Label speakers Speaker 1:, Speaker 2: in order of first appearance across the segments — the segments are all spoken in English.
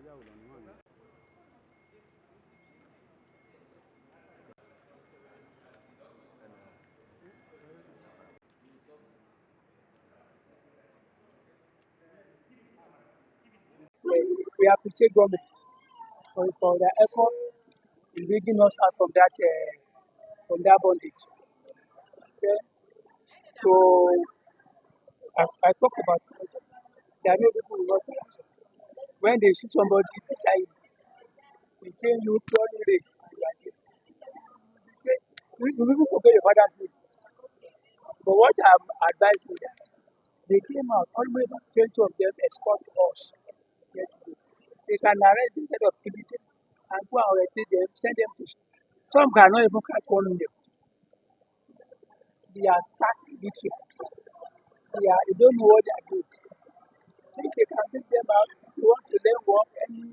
Speaker 1: We appreciate government for their effort in bringing us out from that bondage. Okay? So I talk about corruption. There are no people who work corruption. When they see somebody beside you, they change you purely rate and you are there. You say, you people forget your father's name. But what I'm advising that they came out, almost about 20 of them escort us yesterday. They can arrest instead of killing them and go and orientate them, send them to some cannot even catch one of them. They are stark illiterate. They don't know what they are doing. If they can bring them out, if they want to learn work, any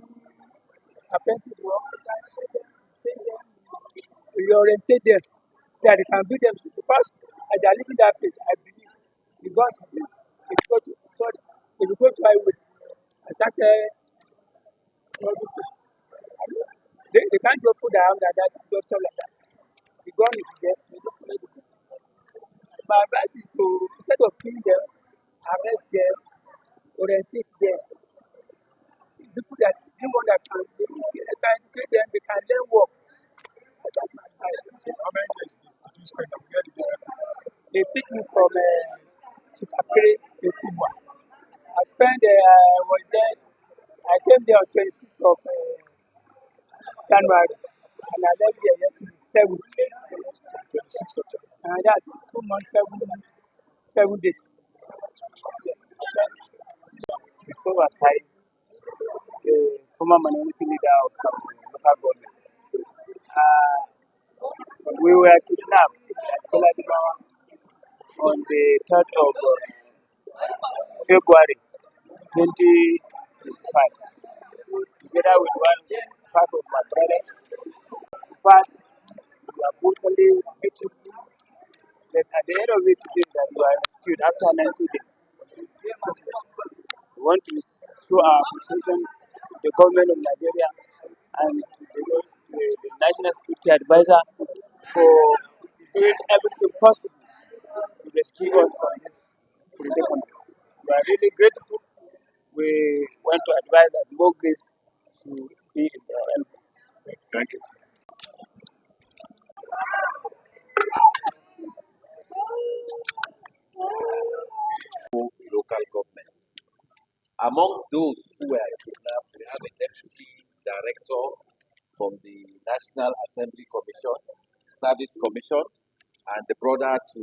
Speaker 1: apprentice work, they can send them, reorientate them, that they can bring them to pass. As they are leaving that place, I believe if you go to highway and start they can't just put their hand like that and just talk like that. The gun is there, they don't play the gun. My advice is to, instead of killing them, arrest them, orientate them. People that anyone that can educate them, they can learn work. That's my advice.
Speaker 2: How many days did you spend up here?
Speaker 1: They picked me from Sukapere to Kubwa. I came there on 26th of January, and I left here yesterday, 7th.
Speaker 2: 26th of January.
Speaker 1: And that's 2 months, 7 days. So aside, the former minority leader of the local government, we were kidnapped on the 3rd of February 2025, together with five of my brothers. In fact, we are brutally beaten. Then at the end of it, it is that we are rescued after 90 days. We want to show our appreciation to the government of Nigeria and to the National Security Advisor for doing everything possible to rescue us from this predicament. We are really grateful. We want to advise that more grace should be in their help.
Speaker 2: Thank you.
Speaker 3: Local governments. Among those who were kidnapped, we have a deputy director from the National Assembly Commission, Service Commission, and the brother to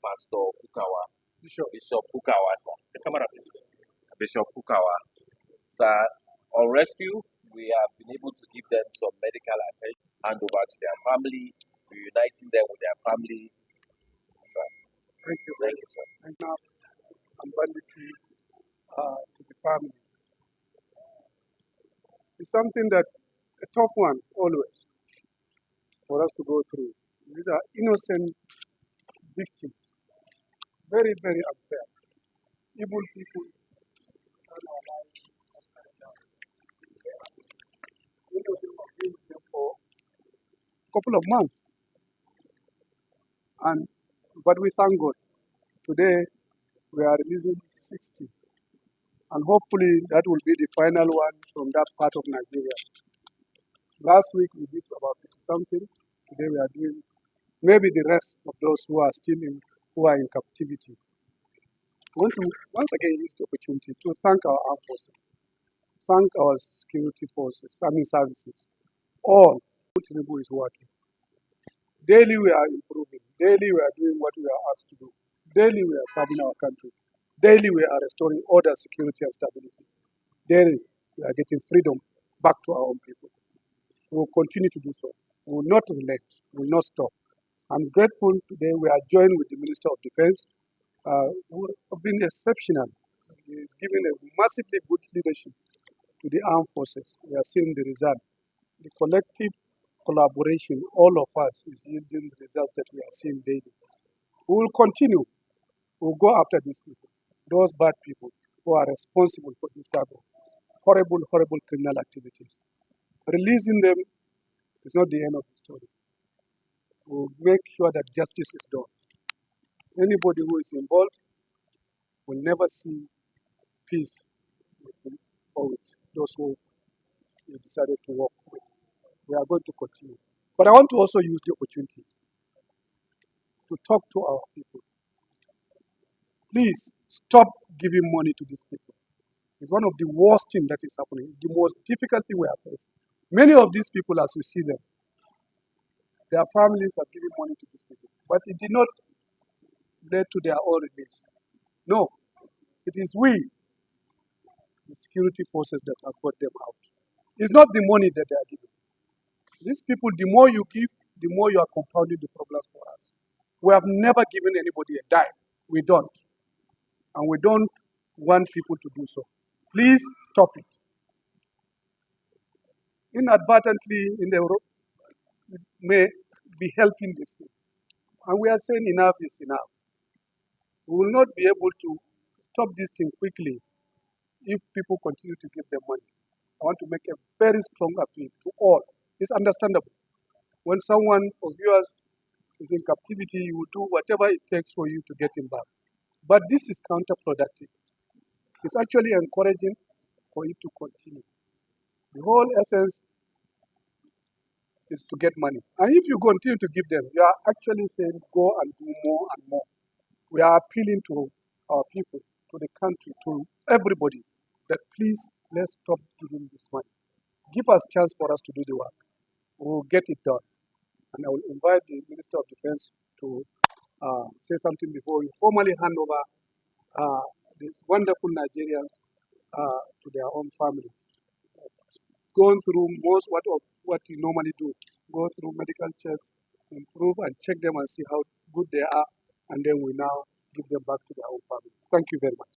Speaker 3: Pastor Kukawa, Bishop Kukawa, sir. The camera, please. Bishop Kukawa. Sir, on rescue, we have been able to give them some medical attention, hand over to their family, reuniting them with their family. Sir.
Speaker 2: Thank you.
Speaker 3: Thank you, sir.
Speaker 2: And banditry to the families. It's something that a tough one always for us to go through. These are innocent victims. Very, very unfair. Evil people turn our lives upside down. We have been with them for a couple of months. But we thank God. Today we are releasing 60. And hopefully that will be the final one from that part of Nigeria. Last week we did about 50 something. Today we are doing maybe the rest of those who are in captivity. I want to once again use the opportunity to thank our armed forces, thank our security forces, services. All Tinubu is working. Daily we are improving. Daily we are doing what we are asked to do. Daily we are serving our country. Daily we are restoring order, security, and stability. Daily we are getting freedom back to our own people. We will continue to do so. We will not relent. We will not stop. I'm grateful today we are joined with the Minister of Defense, who have been exceptional. He is giving a massively good leadership to the armed forces. We are seeing the result. The collective collaboration, all of us, is yielding the results that we are seeing daily. We will continue. We will go after these people, those bad people who are responsible for this type of horrible, horrible criminal activities. Releasing them is not the end of the story. To make sure that justice is done. Anybody who is involved will never see peace with him or with those who he decided to work with. We are going to continue. But I want to also use the opportunity to talk to our people. Please stop giving money to these people. It's one of the worst things that is happening. It's the most difficult thing we have faced. Many of these people, as you see them, their families are giving money to these people. But it did not lead to their own release. No, it is we, the security forces, that have got them out. It's not the money that they are giving. These people, the more you give, the more you are compounding the problem for us. We have never given anybody a dime. We don't. And we don't want people to do so. Please stop it. Inadvertently, it may be helping this thing. And we are saying enough is enough. We will not be able to stop this thing quickly if people continue to give them money. I want to make a very strong appeal to all. It's understandable. When someone of yours is in captivity, you will do whatever it takes for you to get him back. But this is counterproductive. It's actually encouraging for it to continue. The whole essence is to get money. And if you continue to give them, you are actually saying go and do more and more. We are appealing to our people, to the country, to everybody, that please, let's stop giving this money. Give us a chance for us to do the work. We will get it done. And I will invite the Minister of Defense to say something before we formally hand over these wonderful Nigerians to their own families. Going through what you normally do, go through medical checks, improve and check them and see how good they are, and then we now give them back to their own families. Thank you very much.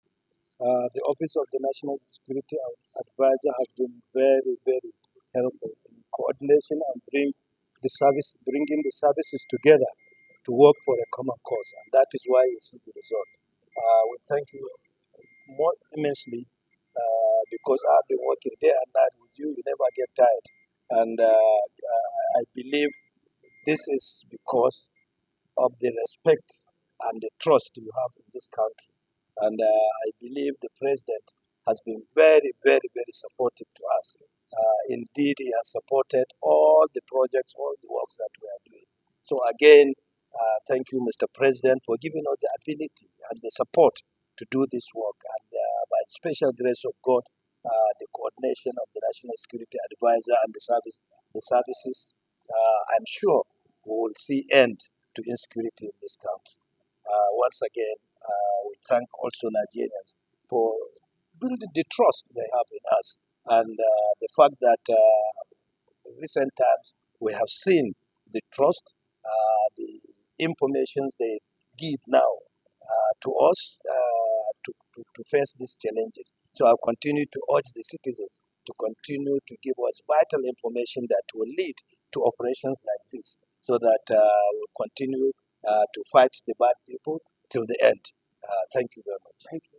Speaker 4: The Office of the National Security Advisor has been very, very helpful in coordination and bringing the services together to work for a common cause, and that is why you see the result. We thank you more immensely because I've been working day and night with you. You never get tired, and I believe this is because of the respect and the trust you have in this country. And I believe the president has been very, very, very supportive to us. Indeed, he has supported all the projects, all the works that we are doing. So again, thank you, Mr. President, for giving us the ability and the support to do this work. And by the special grace of God, the coordination of the National Security Advisor and the services, I'm sure we will see end to insecurity in this country. Once again, we thank also Nigerians for building the trust they have in us, and the fact that in recent times we have seen the trust, the informations they give now to us to face these challenges. So I'll continue to urge the citizens to continue to give us vital information that will lead to operations like this, so that we'll continue to fight the bad people till the end. Thank you very much.
Speaker 2: Thank you.